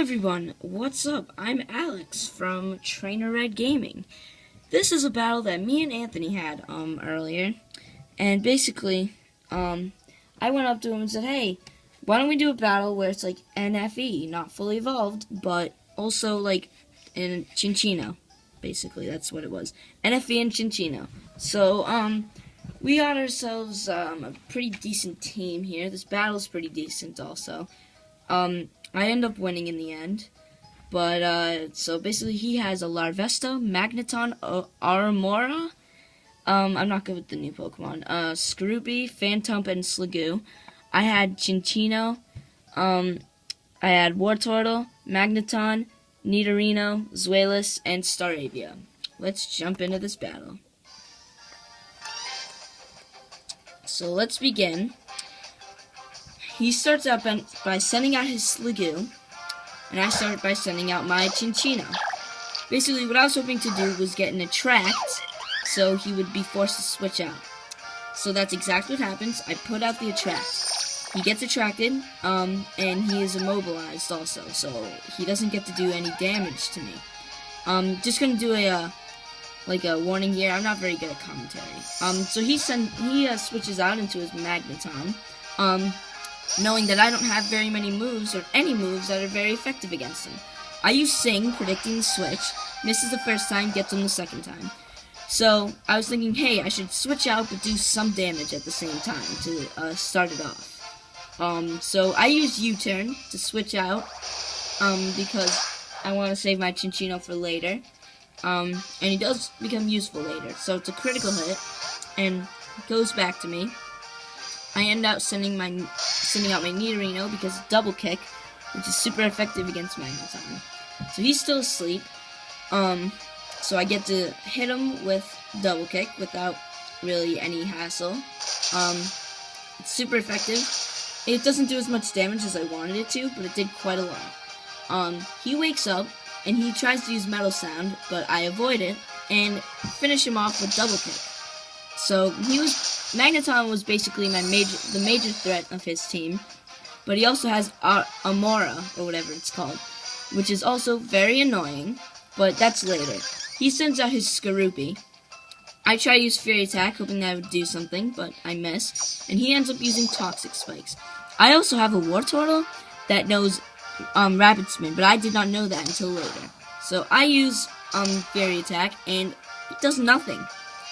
everyone, what's up? I'm Alex from Trainer Red Gaming. This is a battle that me and Anthony had earlier, and basically I went up to him and said, hey, why don't we do a battle where it's like NFE, not fully evolved, but also like in Cinccino. Basically, that's what it was. NFE and Cinccino. So we got ourselves a pretty decent team here. This battle's pretty decent also. I end up winning in the end, but so basically he has a Larvesta, Magneton, Aramora. I'm not good with the new Pokemon. Skorupi, Phantump, and Sliggoo. I had Cinccino. I had Wartortle, Magneton, Nidorino, Zweilous, and Staravia. Let's jump into this battle. So let's begin. He starts out by sending out his Sliggoo, and I started by sending out my Cinccino. Basically, what I was hoping to do was get an Attract, so he would be forced to switch out. So that's exactly what happens. I put out the Attract. He gets attracted, and he is immobilized also, so he doesn't get to do any damage to me. Just gonna do a warning here. I'm not very good at commentary. So he switches out into his Magneton. Knowing that I don't have very many moves, or any moves that are very effective against him. I use Sing, predicting the switch, misses the first time, gets him the second time. So, I was thinking, hey, I should switch out but do some damage at the same time to start it off. So I use U-turn to switch out, because I want to save my Cinccino for later. And he does become useful later. So it's a critical hit, and goes back to me. I end up sending out my Nidorino because Double Kick, which is super effective against Magneton. So he's still asleep. So I get to hit him with Double Kick without really any hassle. It's super effective. It doesn't do as much damage as I wanted it to, but it did quite a lot. He wakes up and he tries to use Metal Sound, but I avoid it and finish him off with Double Kick. So Magneton was basically the major threat of his team, but he also has Amora, or whatever it's called, which is also very annoying, but that's later. He sends out his Skorupi. I try to use Fury Attack, hoping that would do something, but I miss, and he ends up using Toxic Spikes. I also have a Wartortle that knows Rapid Spin, but I did not know that until later. So I use Fury Attack, and it does nothing.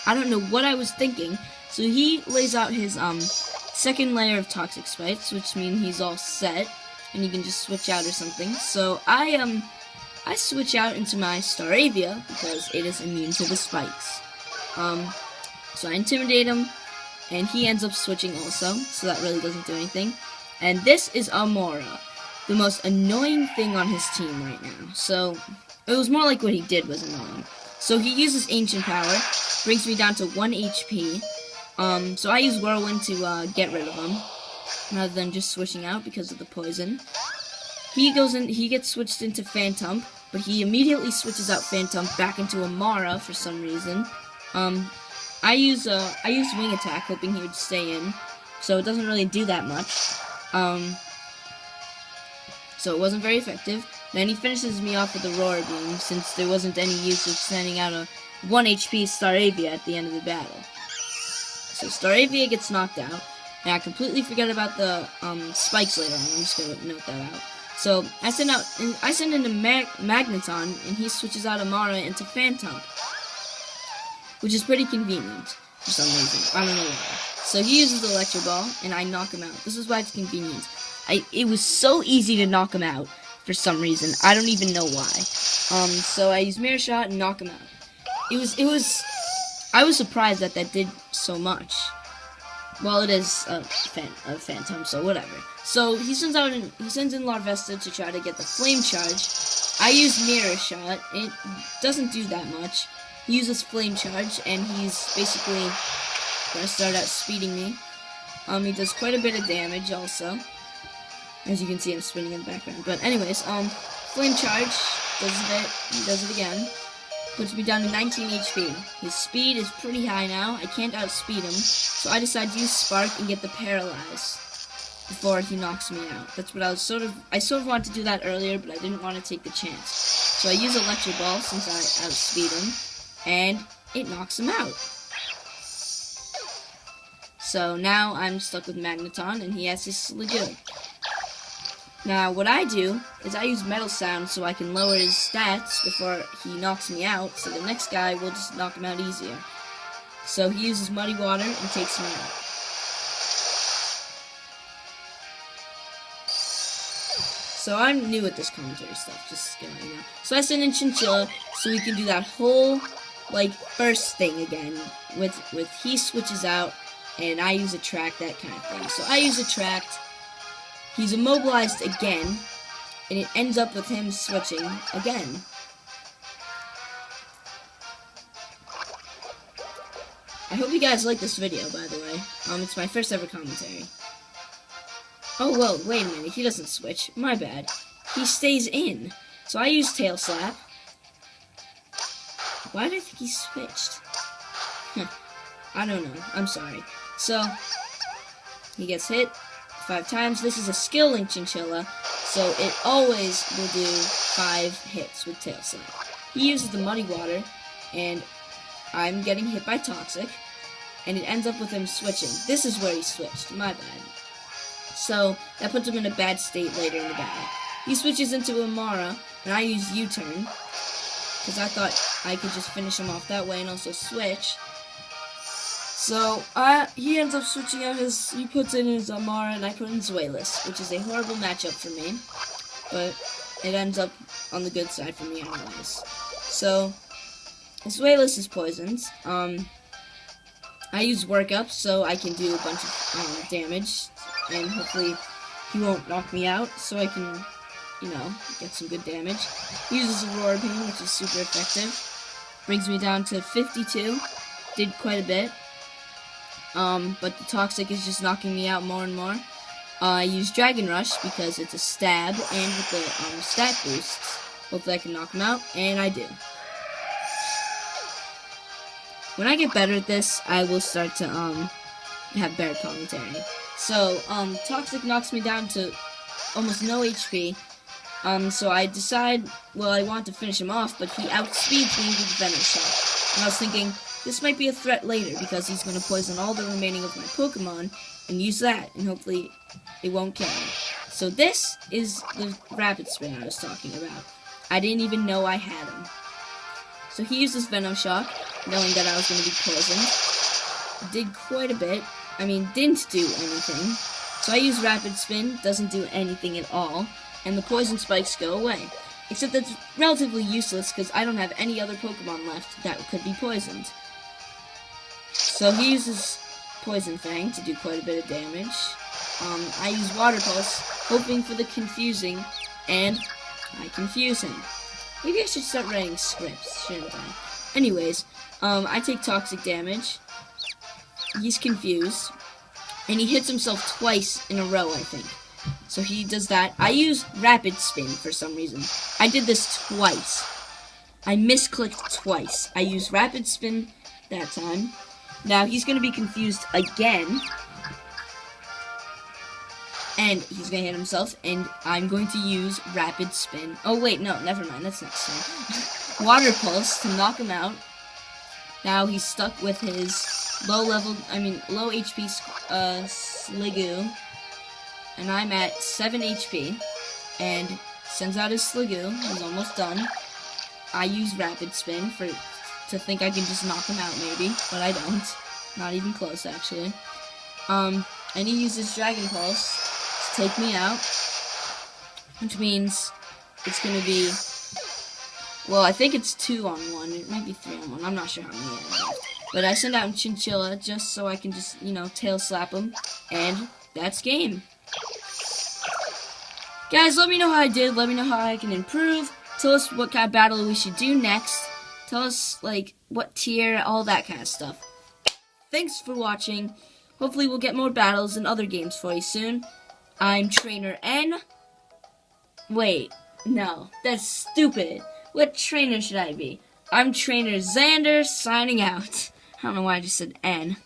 I don't know what I was thinking. So he lays out his second layer of Toxic Spikes, which means he's all set, and he can just switch out or something. So I switch out into my Staravia because it is immune to the spikes. So I intimidate him, and he ends up switching also, so that really doesn't do anything. And this is Amora, the most annoying thing on his team right now. So it was more like what he did was annoying. So he uses Ancient Power, brings me down to 1 HP. So I use Whirlwind to get rid of him, rather than just switching out because of the poison. He gets switched into Phantump, but he immediately switches out Phantump back into Amara for some reason. I use Wing Attack, hoping he would stay in, so it doesn't really do that much. So it wasn't very effective. Then he finishes me off with a Roar Beam, since there wasn't any use of sending out a 1 HP Staravia at the end of the battle. So Staravia gets knocked out, and I completely forget about the spikes later on. I'm just gonna note that out. So I send into Magneton, and he switches out Amara into Phantump, which is pretty convenient for some reason. I don't know why. So he uses the Electro Ball, and I knock him out. This is why it's convenient. It was so easy to knock him out for some reason. I don't even know why. So I use Mirror Shot and knock him out. I was surprised that did so much. Well, it is a Phantom, so whatever. So he sends in Larvesta to try to get the Flame Charge. I use Mirror Shot. It doesn't do that much. He uses Flame Charge, and he's basically gonna start out speeding me. He does quite a bit of damage also. As you can see, I'm spinning in the background. But anyways, Flame Charge does it again. Puts me down to 19 HP. His speed is pretty high now. I can't outspeed him, so I decide to use Spark and get the Paralyze. before he knocks me out. That's what I sort of wanted to do that earlier, but I didn't want to take the chance. So I use Electro Ball since I outspeed him, and it knocks him out. So now I'm stuck with Magneton, and he has his Sliggoo. Now, what I do is I use Metal Sound so I can lower his stats before he knocks me out, so the next guy will just knock him out easier. So he uses Muddy Water and takes me out. So I'm new at this commentary stuff, just going now. So I send in Cinccino so we can do that whole, like, first thing again, with he switches out, and I use Attract, that kind of thing. So I use Attract, he's immobilized again, and it ends up with him switching again. I hope you guys like this video, by the way. It's my first ever commentary. Oh, well, wait a minute, he doesn't switch. My bad. He stays in. So I use Tail Slap. Why did I think he switched? I don't know. I'm sorry. So, he gets hit 5 times. This is a skill link chinchilla, so it always will do 5 hits with Tail Slap. He uses the Muddy Water, and I'm getting hit by Toxic, and it ends up with him switching. This is where he switched. My bad. So, that puts him in a bad state later in the battle. He switches into Amara, and I use U-turn, because I thought I could just finish him off that way and also switch. So, he ends up switching out he puts in his Amara, and I put in Zweilous, which is a horrible matchup for me, but it ends up on the good side for me anyways. So, Zweilous is poisoned. I use Work Up so I can do a bunch of damage, and hopefully he won't knock me out, so I can, get some good damage. He uses Aurora Beam, which is super effective. Brings me down to 52. Did quite a bit. But the Toxic is just knocking me out more and more. I use Dragon Rush because it's a stab, and with the stat boosts, hopefully I can knock him out, and I do. When I get better at this, I will start to have better commentary. So, Toxic knocks me down to almost no HP. So I decide, well, I want to finish him off, but he outspeeds me with the Venom Shot. And I was thinking, this might be a threat later, because he's going to poison all the remaining of my Pokemon, and use that, and hopefully it won't kill me. So this is the Rapid Spin I was talking about. I didn't even know I had him. So he uses Venom Shock, knowing that I was going to be poisoned. Did quite a bit. I mean, didn't do anything. So I use Rapid Spin, doesn't do anything at all, and the poison spikes go away. Except that's relatively useless because I don't have any other Pokemon left that could be poisoned. So he uses Poison Fang to do quite a bit of damage. I use Water Pulse, hoping for the confusing, and I confuse him. Maybe I should start writing scripts, shouldn't I? Anyways, I take Toxic damage. He's confused, and he hits himself twice in a row, I think. So he does that. I use Rapid Spin for some reason. I did this twice. I misclicked twice. I used Rapid Spin that time. Now he's going to be confused again. And he's going to hit himself, and I'm going to use Rapid Spin. Oh wait, no, never mind, that's not so. Water Pulse to knock him out. Now he's stuck with his low HP Sliggoo. And I'm at 7 HP. And sends out his Sliggoo. He's almost done. I use Rapid Spin to think I can just knock him out maybe, but I don't. Not even close, actually. And he uses Dragon Pulse to take me out, which means it's gonna be, well, I think it's 2-on-1. It might be 3-on-1. I'm not sure how many I have. But I send out Cinccino just so I can just, tail slap him, and that's game. Guys, let me know how I did. Let me know how I can improve. Tell us what kind of battle we should do next. Tell us, what tier, all that kind of stuff. Thanks for watching. Hopefully we'll get more battles and other games for you soon. I'm Trainer N. Wait, no, that's stupid. What trainer should I be? I'm Trainer Xander, signing out. I don't know why I just said N.